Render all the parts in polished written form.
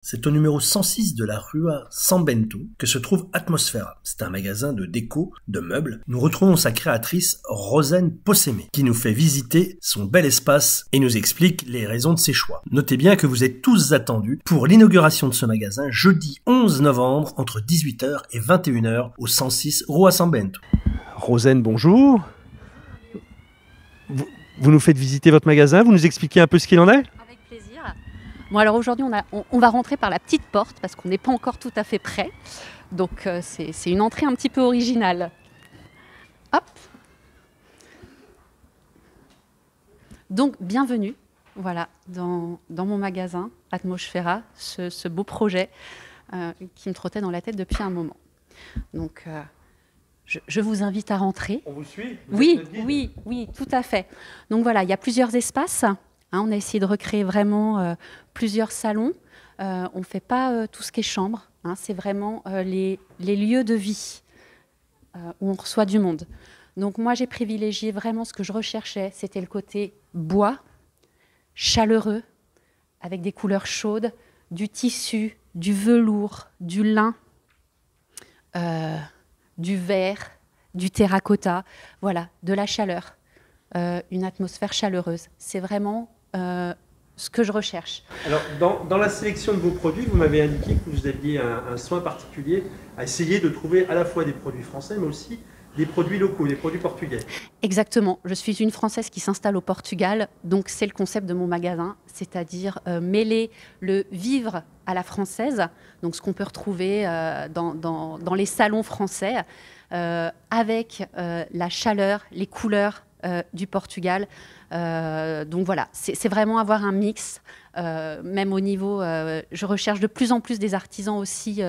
C'est au numéro 106 de la Rua San Bento que se trouve Atmosfera. C'est un magasin de déco, de meubles. Nous retrouvons sa créatrice Rosen Possémé qui nous fait visiter son bel espace et nous explique les raisons de ses choix. Notez bien que vous êtes tous attendus pour l'inauguration de ce magasin jeudi 11 novembre entre 18h et 21h au 106 Rua San Bento. Rosen, bonjour. Vous nous faites visiter votre magasin, vous nous expliquez un peu ce qu'il en est ? Avec plaisir. Bon, alors aujourd'hui, on va rentrer par la petite porte parce qu'on n'est pas encore tout à fait prêt. Donc c'est une entrée un petit peu originale. Hop. Donc bienvenue, voilà, dans mon magasin Atmosfera, ce beau projet qui me trottait dans la tête depuis un moment. Donc je vous invite à rentrer. On vous suit ? Oui, tout à fait. Donc voilà, il y a plusieurs espaces. On a essayé de recréer vraiment plusieurs salons. On ne fait pas tout ce qui est chambre. C'est vraiment les lieux de vie où on reçoit du monde. Donc moi, j'ai privilégié vraiment ce que je recherchais. C'était le côté bois, chaleureux, avec des couleurs chaudes, du tissu, du velours, du lin, du verre, du terracotta. Voilà, de la chaleur, une atmosphère chaleureuse. C'est vraiment ce que je recherche. Alors, dans la sélection de vos produits, vous m'avez indiqué que vous aviez un soin particulier à essayer de trouver à la fois des produits français, mais aussi des produits locaux, des produits portugais. Exactement. Je suis une Française qui s'installe au Portugal, donc c'est le concept de mon magasin, c'est-à-dire mêler le vivre à la française, donc ce qu'on peut retrouver dans les salons français, avec la chaleur, les couleurs du Portugal. Donc voilà, c'est vraiment avoir un mix, même au niveau, je recherche de plus en plus des artisans aussi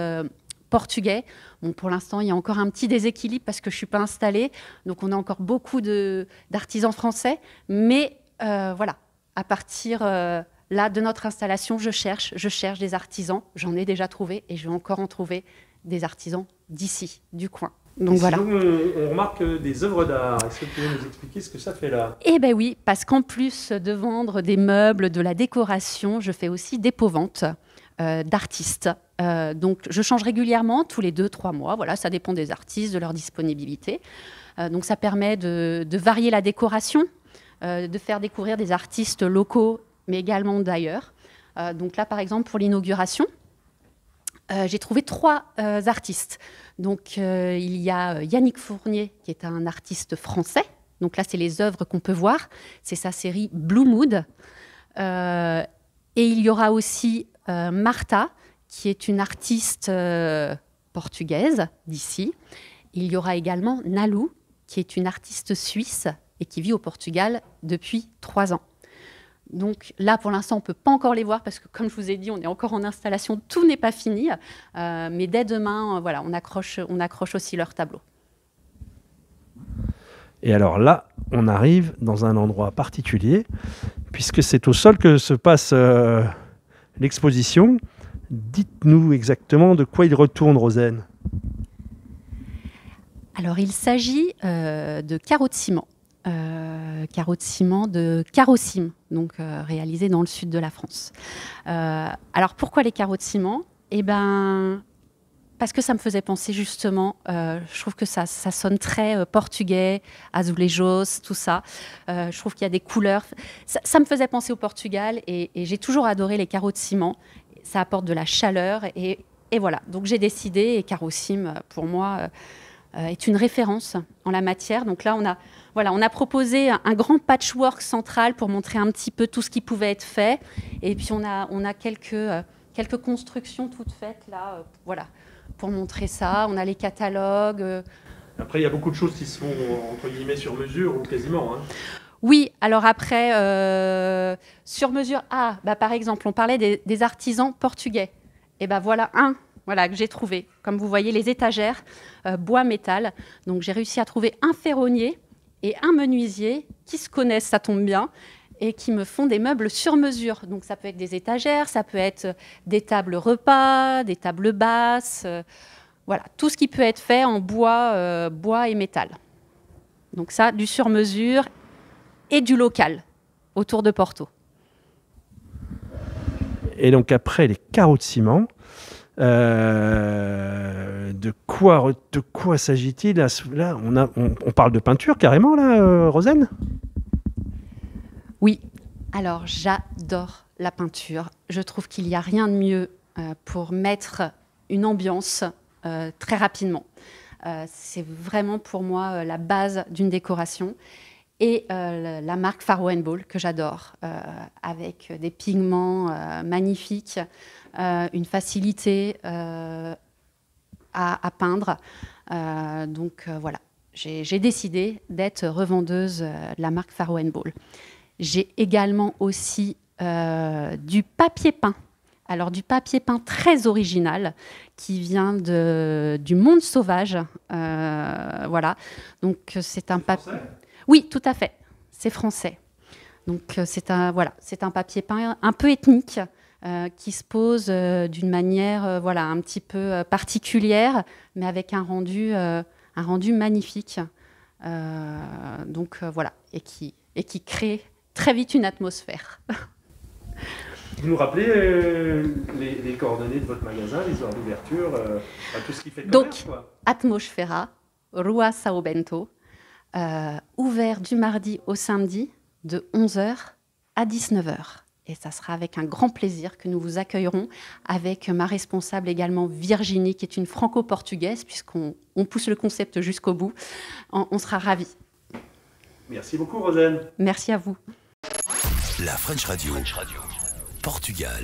portugais. Bon, pour l'instant, il y a encore un petit déséquilibre parce que je ne suis pas installée, donc on a encore beaucoup d'artisans français, mais voilà, à partir là de notre installation, je cherche des artisans, j'en ai déjà trouvé et je vais encore en trouver des artisans d'ici, du coin. Donc voilà. On remarque des œuvres d'art. Est-ce que vous pouvez nous expliquer ce que ça fait là ? Eh bien oui, parce qu'en plus de vendre des meubles, de la décoration, je fais aussi des pots-ventes d'artistes. Donc je change régulièrement, tous les 2-3 mois. Voilà, ça dépend des artistes, de leur disponibilité. Donc ça permet de varier la décoration, de faire découvrir des artistes locaux, mais également d'ailleurs. Donc là, par exemple, pour l'inauguration, j'ai trouvé 3 artistes. Donc, il y a Yannick Fournier, qui est un artiste français. Donc là, c'est les œuvres qu'on peut voir. C'est sa série Blue Mood. Et il y aura aussi Marta, qui est une artiste portugaise d'ici. Il y aura également Nalou, qui est une artiste suisse et qui vit au Portugal depuis 3 ans. Donc là, pour l'instant, on ne peut pas encore les voir parce que, comme je vous ai dit, on est encore en installation, tout n'est pas fini. Mais dès demain, voilà, on accroche aussi leur tableau. Et alors là, on arrive dans un endroit particulier, puisque c'est au sol que se passe l'exposition. Dites-nous exactement de quoi il retourne, Rosen. Alors, il s'agit de carreaux de ciment. Carreaux de ciment de Carrocim, donc réalisé dans le sud de la France. Alors pourquoi les carreaux de ciment ? Eh ben, parce que ça me faisait penser justement, je trouve que ça sonne très portugais, azulejos, tout ça. Je trouve qu'il y a des couleurs. Ça me faisait penser au Portugal et j'ai toujours adoré les carreaux de ciment. Ça apporte de la chaleur et voilà. Donc j'ai décidé, et Carrocim, pour moi, est une référence en la matière. Donc là, on a proposé un grand patchwork central pour montrer un petit peu tout ce qui pouvait être fait. Et puis, on a quelques constructions toutes faites là, voilà, pour montrer ça. On a les catalogues. Après, il y a beaucoup de choses qui se font, entre guillemets, sur mesure ou quasiment. Oui, alors après, sur mesure. Par exemple, on parlait des artisans portugais. Et voilà que j'ai trouvé. Comme vous voyez, les étagères, bois-métal. Donc, j'ai réussi à trouver un ferronnier et un menuisier qui se connaissent, ça tombe bien, et qui me font des meubles sur mesure. Donc, ça peut être des étagères, ça peut être des tables repas, des tables basses, voilà, tout ce qui peut être fait en bois et métal. Donc ça, du sur mesure et du local, autour de Porto. Et donc après les carreaux de ciment, de quoi s'agit-il là, on parle de peinture carrément là, Rosen? Oui, alors j'adore la peinture. Je trouve qu'il n'y a rien de mieux pour mettre une ambiance très rapidement. C'est vraiment pour moi la base d'une décoration. Et la marque Faro & Ball que j'adore, avec des pigments magnifiques, une facilité à peindre. Donc voilà, j'ai décidé d'être revendeuse de la marque Faro & Ball. J'ai également aussi du papier peint. Alors du papier peint très original qui vient du monde sauvage. Voilà, donc c'est un papier... Oui, tout à fait. C'est français. Donc c'est un papier peint un peu ethnique qui se pose d'une manière un petit peu particulière, mais avec un rendu magnifique. Voilà, et qui crée très vite une atmosphère. Vous nous rappelez les coordonnées de votre magasin, les heures d'ouverture, tout ce qui fait commerce, donc, Atmosfera, Rua São Bento. Ouvert du mardi au samedi de 11h à 19h. Et ça sera avec un grand plaisir que nous vous accueillerons avec ma responsable également Virginie, qui est une franco-portugaise, puisqu'on pousse le concept jusqu'au bout. On sera ravis. Merci beaucoup, Rosen. Merci à vous. La French Radio. Portugal.